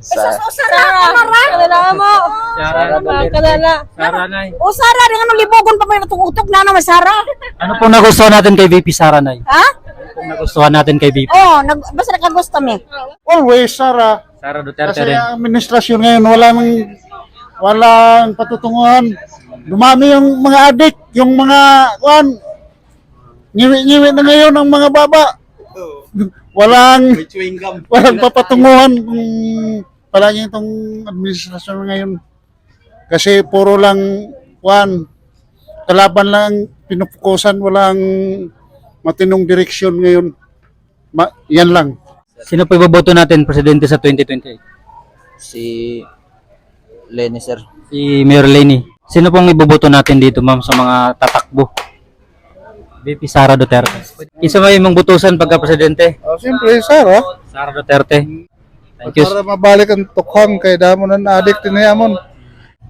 Sara. Kadala mo. Sara Kadala. Sara Nay. O Sara, rin anong libogon pa may natutugtog na naman Sara. Ano pong nagustuhan natin kay VP Sara Nay? Ha? Ano pong nagustuhan natin kay VP? Oo, basta nakagusto mi. Always Sara. Sara Duterte Kasi rin. ang administrasyon ngayon walang patutunguhan. Dumami yung mga adik, yung mga ngiwi-ngiwi na ngayon ang mga baba. Walang papatunguhan kung palagi itong administrasyon ngayon. Kasi puro lang kalaban lang pinupukusan, walang matinong direksyon ngayon. Yan lang. Sino po iboboto natin presidente sa 2028? Si Lenny, sir. Si Mayor Lenny. Sino pong iboboto natin dito, ma'am, sa mga tatakbo? VP Sara Duterte. Isa may mong butusan pagka presidente? Siyempre, Sara. Sara Duterte. Thank you. Para mabalik ang tukhang kay damo na na-addict ni Amon.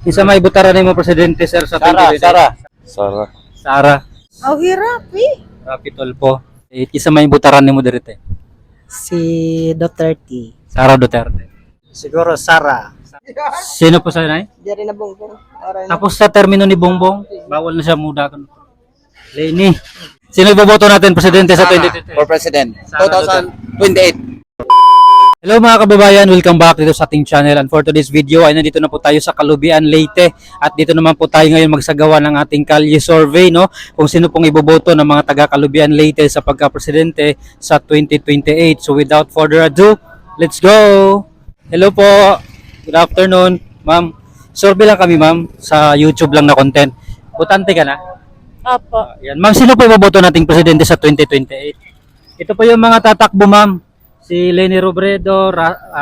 Isa may butaran mo presidente, sir, sa 2028? Sara. Oh, hirap eh. Rapi Tulfo. Isa may butaran mo dirite. Si Duterte. Sara Duterte. Siguro Sara. Sino po sa Nay? Diyan na bongbong. Tapos sa termino ni Bongbong, bawal na siya muda. Lenny. Sino iboboto natin presidente sa 2028? For President. Sara 2028. Hello mga kababayan, welcome back dito sa ating channel. And for today's video ay nandito na po tayo sa Kalubian, Leyte. At dito naman po tayo ngayon magsagawa ng ating kalye survey, no? Kung sino pong iboboto ng mga taga Kalubian, Leyte sa pagka-presidente sa 2028. So without further ado, let's go! Hello po, good afternoon, ma'am. Survey lang kami, ma'am, sa YouTube lang na content. Butante ka na? Apo. Yan. Ma'am, sino po iboboto nating presidente sa 2028? Ito po yung mga tatakbo, ma'am. Si Leni Robredo,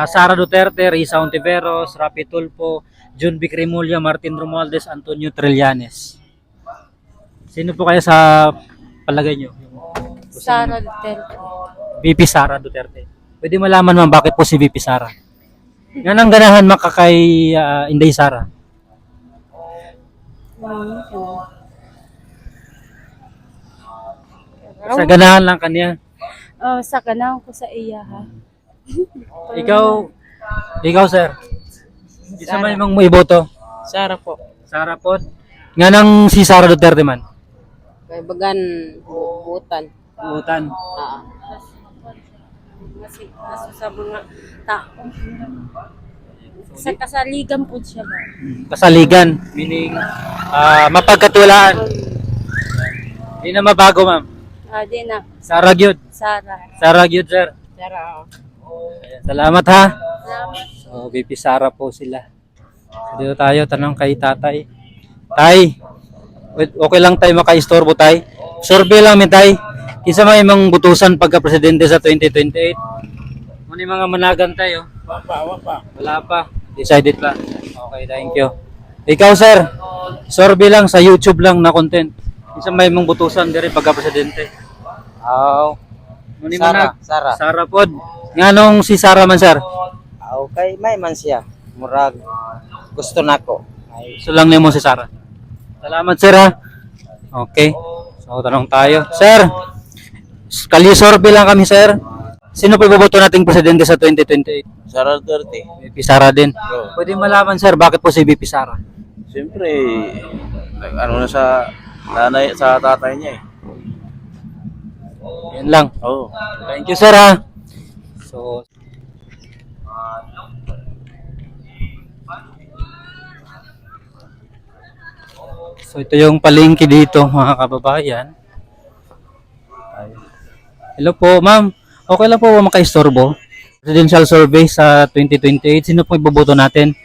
Sara Duterte, Risa Ontiveros, Rapi Tulfo, John Vic Remulla, Martin Romualdez, Antonio Trillanes. Sino po kaya sa palagay nyo? Sara Duterte. VP Sara Duterte. Pwede malaman, ma'am, bakit po si VP Sara? Yan ang ganahan makakay Inday Sara. Sa ganahan lang kanya. Sa kanang ko sa iya ha. Ikaw sir. Isa man mong iboto. Sara po. Sara po. Nga nang si Sara Duterte man. Kay bagan butan. Butan. Kasi sa mga tao. Sa kasaligan po siya ba? Kasaligan. Meaning mapagkatulaan. Hindi na mabago, ma'am. Di na. Sara gyud. Sara gyud, sir. Sara. Ayan, salamat ha. Salamat. So, VP Sara po sila. Dito tayo, tanong kay tatay. Tay, okay lang tayo makaistorbo, tay? Survey lang, tay. Isa may imong butusan pagka-presidente sa 2028. Ano yung mga managan tayo? Wala pa. Decided pa. Okay, thank you. Ikaw, sir, survey lang sa YouTube lang na content. Isa may imong butusan diri pagka-presidente. Sara. Sara pod. Nganong si Sara man, sir? Okay, may man siya. Murag gusto nako. So lang nimo si Sara. Salamat, sir ha. Okay. So tanong tayo. Sir, kalye survey lang kami, sir. Sino po iboboto nating presidente sa 2028? Sara Duterte. VP Sara din. Pwede malaman, sir, bakit po si VP Sara? Siyempre, ano na sa tatay niya eh. Yan lang. Oo. Thank you, sir ha. So ito yung palengke dito, mga kababayan. Hello po, ma'am. Okay lang po ba makaistorbo? Presidential survey sa 2028. Sino po iboboto natin?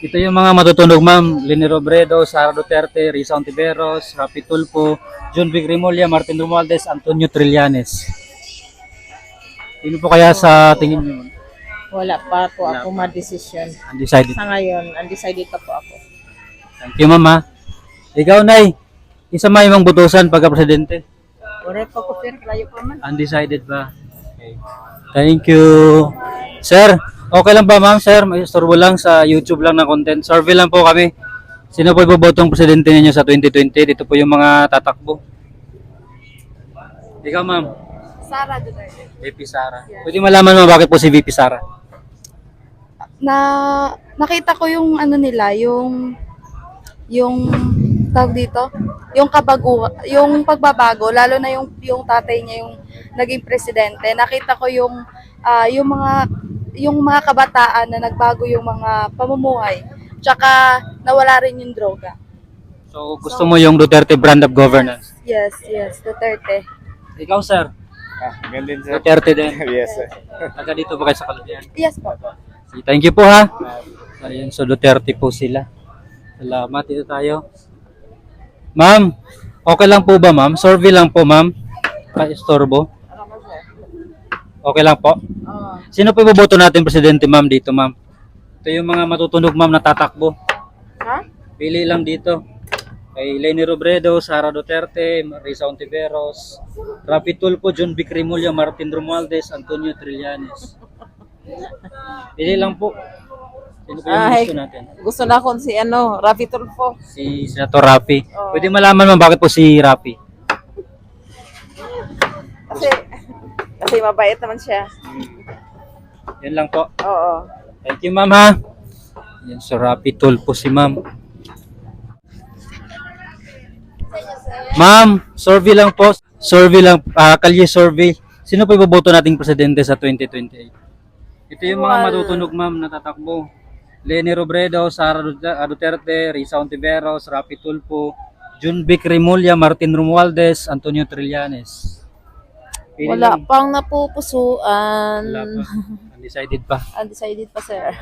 Ito yung mga matutunog, ma'am. Leni Robredo, Sara Duterte, Risa Ontiveros, Rapi Tulfo, John Vic Remulla, Martin Romualdez, Antonio Trillanes. Sino po kaya sa tingin niyo? Wala pa po ako ma-decision. Undecided. Sa ngayon, undecided pa po ako. Thank you, ma'am ha. Ikaw, Nay. Isa may imong butusan pagka-presidente? Ore pa ko sir, layo pa man. Undecided ba? Okay. Thank you. Sir, okay lang ba, ma'am, sir? May istorbo lang sa YouTube lang na content. Survey lang po kami. Sino po ibobotong presidente ninyo sa 2020? Dito po yung mga tatakbo. Ikaw, ma'am. Sara Duterte. VP Sara. Pwede malaman mo bakit po si VP Sara? nakita ko yung ano nila, yung tawag dito, yung pagbabago, lalo na yung tatay niya yung naging presidente. Nakita ko yung mga kabataan na nagbago yung mga pamumuhay. Tsaka nawala rin yung droga. So, gusto mo yung Duterte brand of governance? Yes, Duterte. Ikaw, sir? Ganun sir. Duterte din. Yes sir. Taga dito ba kayo sa Calamian? Yes po. Thank you po ha. Ayun, so Duterte po sila. Salamat, dito tayo. Ma'am, okay lang po ba ma'am? Survey lang po ma'am. Ka-istorbo. Okay lang po? Sino po iboboto natin presidente ma'am dito ma'am? Ito yung mga matutunog ma'am na tatakbo. Ha? Pili lang dito. Kay Leni Robredo, Sara Duterte, Risa Ontiveros, Rapi Tulfo, John Vic Remulla, Martin Romualdez, Antonio Trillanes. Pili lang po. Sino po yung gusto natin? Gusto na akong si Rafi Tulfo. Si Senator Rapi. Pwede malaman ma'am bakit po si Rapi? Kasi mabait naman siya. Yan lang po. Oo. Thank you ma'am ha. Yan, so Rapi Tulfo si ma'am. Ma'am, survey lang po. Survey lang, kalye survey. Sino po iboboto nating presidente sa 2028? Ito yung mga matutunog ma'am na tatakbo. Leni Robredo, Sara Duterte, Risa Ontiveros, Rapi Tulfo, John Vic Remulla, Martin Romualdez, Antonio Trillanes. Pili Wala lang. pang napupusuan. Wala pa. Undecided pa. Undecided pa, sir.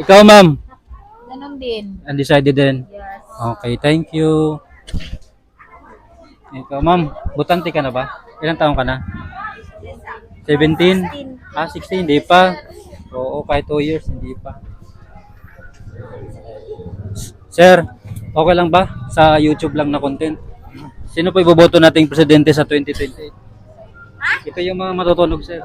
Ikaw ma'am, Ganon din. undecided din. Yes. Okay, thank you. Ikaw ma'am, butante ka na ba? Ilang taon ka na? 17? 16, hindi pa. Oo, kahit 2 years, hindi pa. Sir, okay lang ba sa YouTube lang na content? Sino po iboboto nating presidente sa 2028? Ito yung mga matutunog, sir.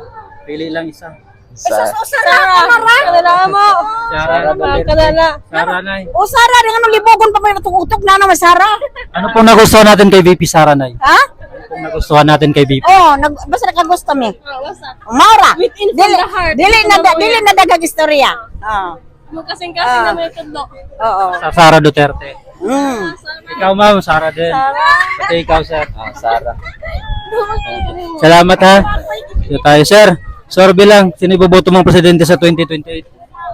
Pili lang isa. Sara. Kalala mo. Sara, Kalala. Sara, Nay. O Sara, rin ano libogon pa may natugutok na naman Sara. Ano pong nagustuhan natin kay VP Sara, Nay? Ha? Ano pong nagustuhan natin kay VP? Oh, basta nakagusto mi. Maura. Within from the heart. Dili na dagang istorya. Mo kasing-kasing na may tudlo. Oo. Sa Sara Duterte. Mm. Ikaw, ma'am, Sara din. Pati ikaw, sir. Sara. Salamat ha. Dito tayo, sir. Survey lang. Sino iboboto mong presidente sa 2028?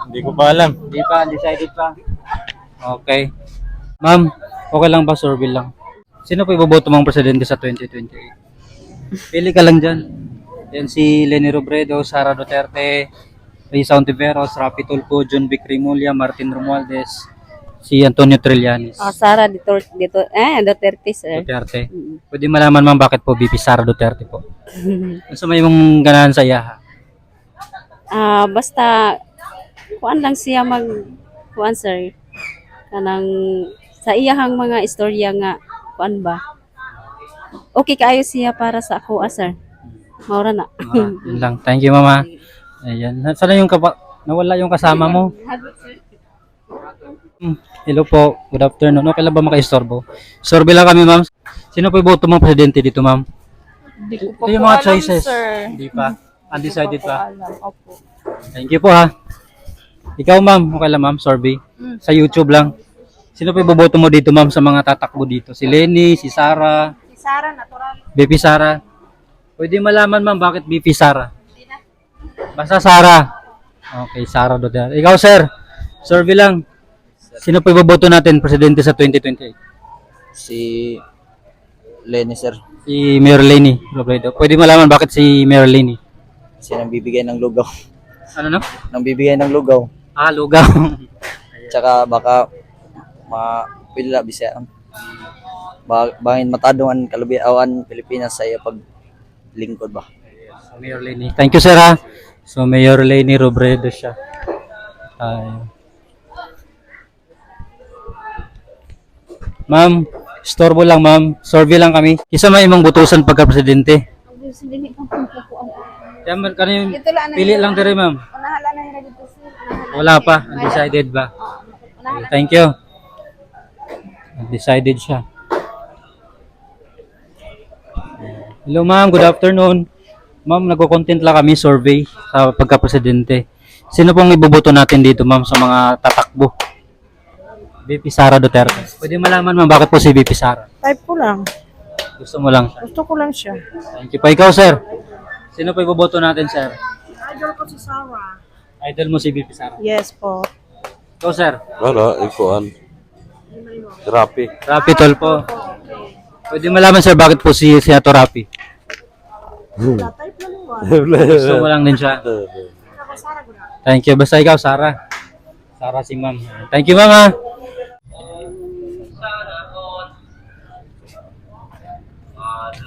Hindi ko pa alam. Hindi pa, undecided pa. Okay. Ma'am, okay lang ba survey lang? Sino po iboboto mong presidente sa 2028? Pili ka lang dyan. Yan si Leni Robredo, Sara Duterte, Risa Ontiveros, Rapi Tulfo, John Vic Remulla, Martin Romualdez, si Antonio Trillanes. Sara Duterte, sir. Duterte. Pwede malaman ma'am bakit po VP Sara Duterte po? Gusto may mong ganahan sa iya ha? Basta kuan lang siya kuan sir. Kanang sa iyahang mga istorya nga kuan ba. Okay kaayo siya para sa ako, sir. Maura na. Yun lang. Thank you mama. Ayan. Sana yung nawala yung kasama mo. Hello po. Good afternoon. Okay lang ba maka-istorbo? Sorbe lang kami ma'am. Sino po iboto mong presidente dito ma'am? Hindi ko pa Ito yung po mga alam, choices. sir. Hindi pa. Undecided Hindi ko pa. alam. Opo. Thank you po ha. Ikaw ma'am. Okay lang ma'am. Sorbe. Sa YouTube lang. Sino po iboboto mo dito ma'am sa mga tatakbo dito? Si Leni, si Sara, Si Sara, natural. BP Sara. Pwede malaman ma'am bakit BP Sara? Basta Sara. Okay, Sara Duterte. Ikaw sir, survey lang. Sino po iboboto natin presidente sa 2028? Si Lenny sir. Si Mayor Leni Robredo. Pwede malaman bakit si Mayor Leni? Si nang bibigay ng lugaw. Ano no? Nang bibigay ng lugaw. Ah, lugaw. Tsaka baka mapila bisaya. Bangin matadong kalubiawan Pilipinas sa iya pag lingkod ba. So, Mayor Leni. Thank you sir ha. So Mayor Leni Robredo siya. Ma'am, istorbo lang ma'am. Survey lang kami. Isa may imong butusan pagka presidente. Yan, kanino pili lang dire ma'am. Wala pa, undecided ba? Okay, thank you. Undecided siya. Hello ma'am, good afternoon. Ma'am, nagko-content lang kami survey sa pagka-presidente. Sino pong iboboto natin dito, ma'am, sa mga tatakbo? VP Sara Duterte. Pwede malaman, ma'am, bakit po si VP Sara? Type ko lang. Gusto mo lang siya. Gusto ko lang siya. Thank you pa. Ikaw, sir. Sino po iboboto natin, sir? Idol ko si Sarah. Idol mo si VP Sara. Yes po. Ikaw, sir. Wala, ikuan. Grabe. Rapi Tolpo. Pwede malaman, sir, bakit po si Senator Rapi? Gusto mo lang din siya. Thank you. Basta ikaw, Sara. Sara si ma'am. Thank you, ma'am. Ha?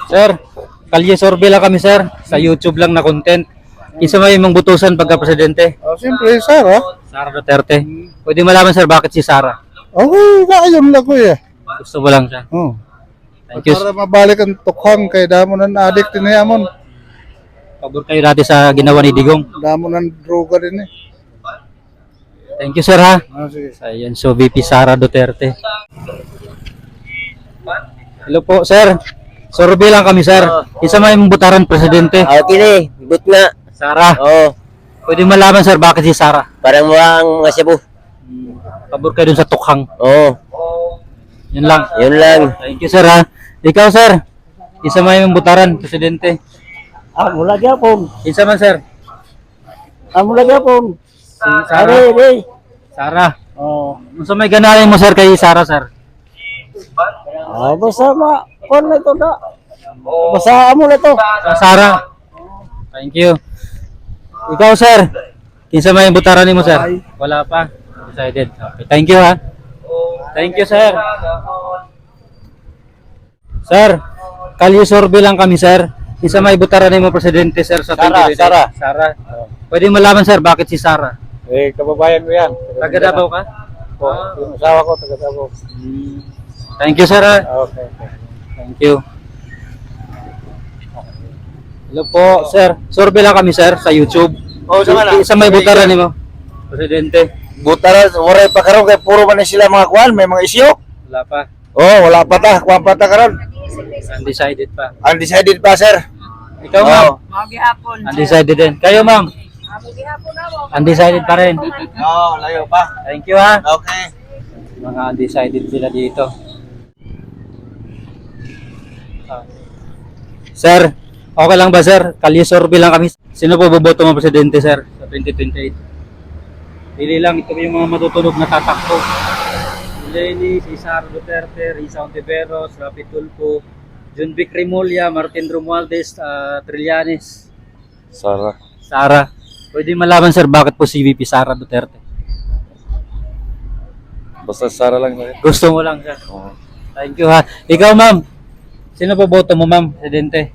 Sir, kalye survey lang kami, sir. Sa YouTube lang na content. Isa may imong butusan pagka-presidente. Oh, siyempre, Sara. Sara Duterte. Pwede malaman, sir, bakit si Sara? Okay, kaayon lang ko eh. Gusto mo lang siya. Oh. Thank you. Para mabalik ang tukhang kay damo ng addict din amon. Pabor kayo dati sa ginawa ni Digong. Damo ng droga din eh. Thank you, sir, ha? Sige. Ayan, so VP Sara Duterte. Hello po, sir. Survey lang kami, sir. Isa may butaran presidente. Okay ni, but nga. Sara. Oo, Pwede malaman, sir, bakit si Sara? parang mukhang Cebu. Pabor kayo dun sa tukhang. Oo, Yun lang. yun lang. Thank you, sir, ha? Ikaw, sir. Isa may butaran presidente. Mula gyapon. Isa man, sir. Mula gyapon. Si Sara. Sara. Oo. Gusto may ganahin mo, sir, kay Sara, sir? Basta kon na ito na. Basta amo na ito. Sara. Thank you. Ikaw, sir. Kinsa may butaran mo, sir? Wala pa. Decided. Okay. Thank you, ha. Thank you, sir. Sir, kalye survey lang kami, sir. Isa may butaran mo presidente, sir, sa 2020. Sara. Pwede malaman, sir, bakit si Sara? Eh, kababayan ko yan. Taga Davao ka? Yung asawa ko, taga Davao. Thank you, sir, ha. Okay. Thank you. Hello po, sir. Survey lang kami, sir, sa YouTube. Isa may butaran mo presidente. Butaran, waray pa karon kay puro man na sila mga kuan, may mga isyo. Wala pa. Wala pa ta, kuan pa ta karon. Undecided pa. Undecided pa, sir. Ikaw, ma'am. Magyapon. Undecided din. Kayo, ma'am. Undecided pa rin. Layo pa. Thank you, ha. Okay. Mga undecided sila dito. Sir, okay lang ba, sir? Kalye survey lang kami. Sino po boboto mo presidente, sir, sa 2028? Pili lang, ito yung mga matutunog na tatakbo. Si Lenny, si Sara Duterte, Risa Ontiveros, Rapi Tulfo, John Vic Remulla, Martin Romualdez, Trillanes, Sara. Sara. Pwede malaman, sir, bakit po si VP Sara Duterte? Basta Sara lang. Gusto mo lang, sir. Thank you, ha. Ikaw, ma'am. Sino po boto mo, ma'am, presidente?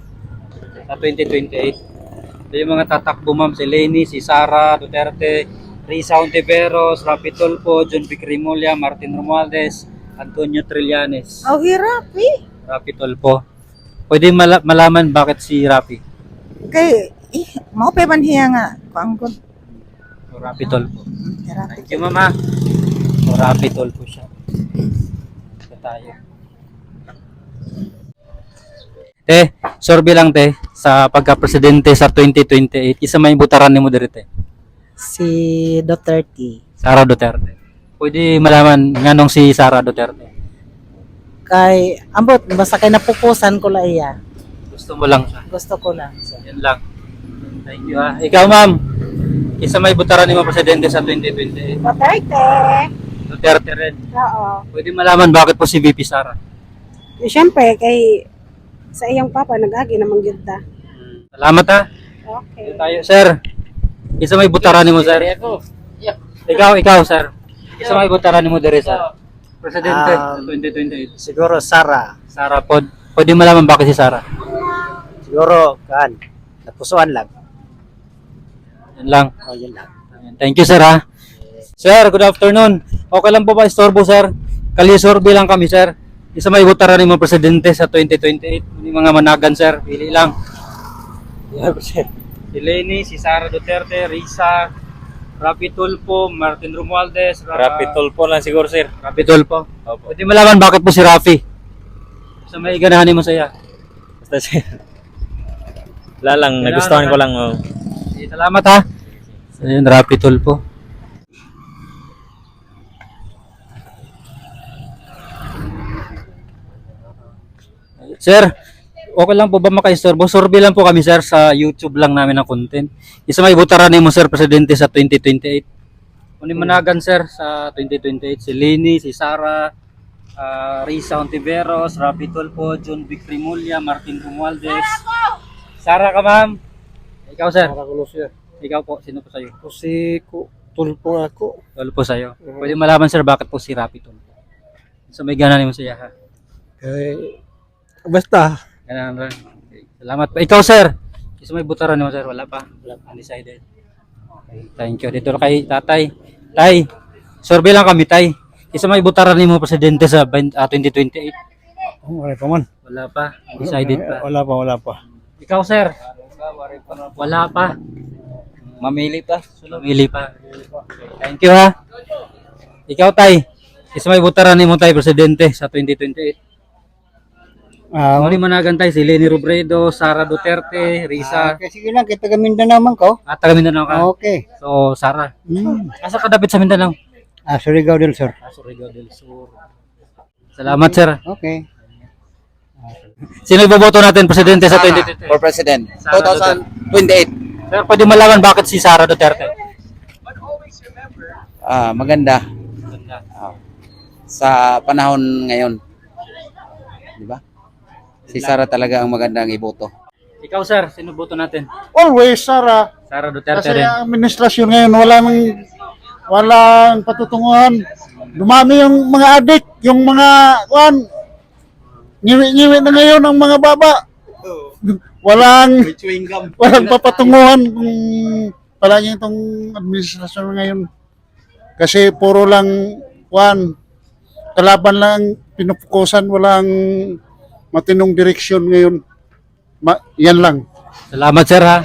Sa 2028. Ito yung mga tatakbo, ma'am. Si Lenny, si Sara Duterte, Risa Ontiveros, Rapi Tulfo, John Vic Remulla, Martin Romualdez, Antonio Trillanes, Hirap eh. Rapi Tulfo. Pwede malaman bakit si Rapi? Kay, mau pa man hiya nga. Kuangkot. O Rapi Tulfo. Thank you, mama. O Rapi Tulfo siya. Ito tayo. Survey lang, sa pagka-presidente sa 2028. Isa may butaran ni mo dirite. Si Duterte. Sara Duterte. Pwede malaman nganong si Sara Duterte. Kay, ambot, basta kay napupusan ko la iya. Gusto mo lang siya. Gusto ko lang siya. Yan lang. Thank you, ha. Ikaw, ma'am. Isa may butaran ni mo presidente sa 2028. Duterte. Duterte rin. Oo. Pwede malaman bakit po si VP Sara. Siyempre, kay sa iyang papa, nag-agi namang yun ta. Salamat, ha. Okay. Dito tayo, sir. Isa may butaran ni mo, sir. Ikaw, sir. Isa may butaran ni mo dire, sir. Presidente sa 2028. Siguro Sara. Sara pod. Pwede malaman bakit si Sara. Siguro kan. Napusuan lang. Yan lang. Yun lang. Thank you, sir, ha. Sir, good afternoon. Okay lang po ba istorbo, sir? Kali-survey lang kami, sir. Isa may butaran ni mo presidente sa 2028. Yung mga managan, sir. Pili lang. Si Lenny, si Sara Duterte, Risa, Rapi Tulfo, Martin Romualdez, Rapi Tulfo lang siguro, sir. Rapi Tulfo. Opo. Pwede malaman bakit po si Rafi? Sa may ganahan mo saya. Basta, sir. Wala lang, nagustuhan ko lang. Oh. Salamat, ha. So, yun, Rapi Tulfo. Sir, okay lang po ba maka-istorbo? Survey lang po kami, sir, sa YouTube lang namin ng content. Isa may butaran ni mo, sir, presidente sa 2028. Kunin managan, sir, sa 2028. Si Lini, si Sara, Risa Ontiveros, Rapi Tulfo, John Vic Rimulya, Martin Romualdez. Sara ka, ma'am. Ikaw, sir. Ikaw po, sino po sa'yo? Po si Tulpo nga ako. Tulfo sa'yo. Pwede malaman, sir, bakit po si Rapi Tulfo? So may gana ni mo siya, ha? Basta. Ganun rin. Okay. Salamat po. Ikaw, sir. Isa may butaran mo, sir. Wala pa. Undecided. Okay. Thank you. Dito kay tatay. Tay, survey lang kami, tay. Isa may butaran ni mo presidente sa 2028. Wala pa man. Wala pa. Undecided pa. Wala pa. Ikaw, sir. Wala pa. Mamili pa. Mamili pa. Thank you, ha. Ikaw, tay. Isa may butaran ni mo, tay, presidente sa 2028. Muli managan tayo si Leni Robredo, Sara Duterte, Risa. Sige lang, kita ka Mindanao man ko. Taga Mindanao ka. Okay. So, Sara. Asa ka dapat sa Mindanao? Surigao del Sur. Surigao del Sur. Salamat, sir. Okay. Sino iboboto natin presidente sa 2028? For President. Sara 2028. Sir, pwede malaman bakit si Sara Duterte? Maganda. Sa panahon ngayon. Di ba? Si Sara talaga ang magandang iboto. Ikaw, sir, sino boto natin? Always, Sara. Sara Duterte Kasi rin. ang administrasyon ngayon, walang patutunguhan. Dumami yung mga adik, yung mga, ngiwi-ngiwi na ngayon ang mga baba. Walang papatunguhan kung palagi itong administrasyon ngayon. Kasi puro lang, kalaban lang pinupukusan, walang matinong direksyon ngayon. Yan lang. Salamat, sir, ha.